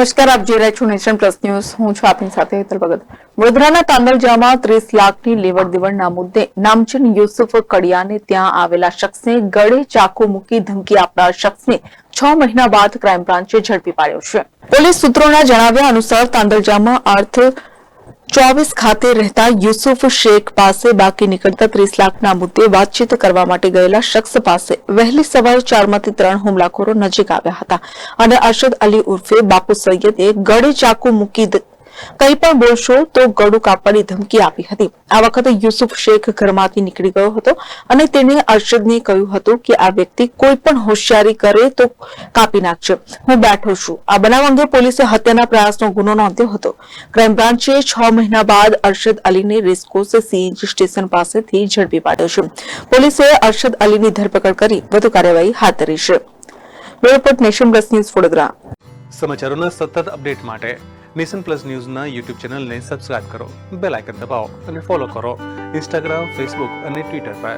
નમસ્કાર, આપ જોઈ રહ્યા છો નેશન પ્લસ ન્યૂઝ. હું છું આપની સાથે હેતલ ભગત. વડોદરાના તાંદલજામાં 30 લાખની લેવડ દેવડના મુદ્દે નામચીન યુસુફ કડિયાને ત્યાં આવેલા શખ્સને ગળે ચાકુ મૂકી ધમકી આપનાર શખ્સને 6 મહિના બાદ ક્રાઇમ બ્રાન્ચે ઝડપી પાડ્યો છે. પોલીસ સૂત્રોના જણાવ્યા અનુસાર તાંદલજામાં અર્થ 24 ખાતે રહેતા યુસુફ શેખ પાસે બાકી નીકળતા 30 લાખના મુદ્દે વાતચીત કરવા માટે ગયેલા શખ્સ પાસે વહેલી સવારે 4માંથી 3 હુમલાખોરો નજીક આવ્યા હતા અને અરશદ અલી ઉર્ફે બાપુ સૈયદે ગળે ચાકુ મૂકી કંઈ પણ બોલશો તો ગળું કાપવાની ધમકી આપી હતી. આ વખતે યુસુફ શેખ ઘરમાંથી નીકળી ગયો હતો અને તેણે અરશદને કહ્યું હતું કે આ વ્યક્તિ કોઈ પણ હોશિયારી કરે તો કાપી નાખશે, હું બેઠો છું. આ બનાવ અંગે પોલીસે હત્યાના પ્રયાસનો ગુનો નોંધ્યો હતો. ક્રાઇમ બ્રાન્ચે 6 મહિના બાદ અરશદ અલીને રેસકોર્સ સીએનજી સ્ટેશન પાસેથી ઝડપી પાડ્યો છે. પોલીસે અરશદ અલીની ધરપકડ કરી વધુ કાર્યવાહી હાથ ધરી છે. Bureau report, nation plus news, Vadodara. સમાચારોના સતત અપડેટ માટે નેશન પ્લસ ન્યૂઝના યુટ્યુબ ચેનલને સબસ્ક્રાઇબ કરો, બેલ આઇકન દબાવો અને ફોલો કરો ઇન્સ્ટાગ્રામ, ફેસબુક અને ટ્વિટર પર.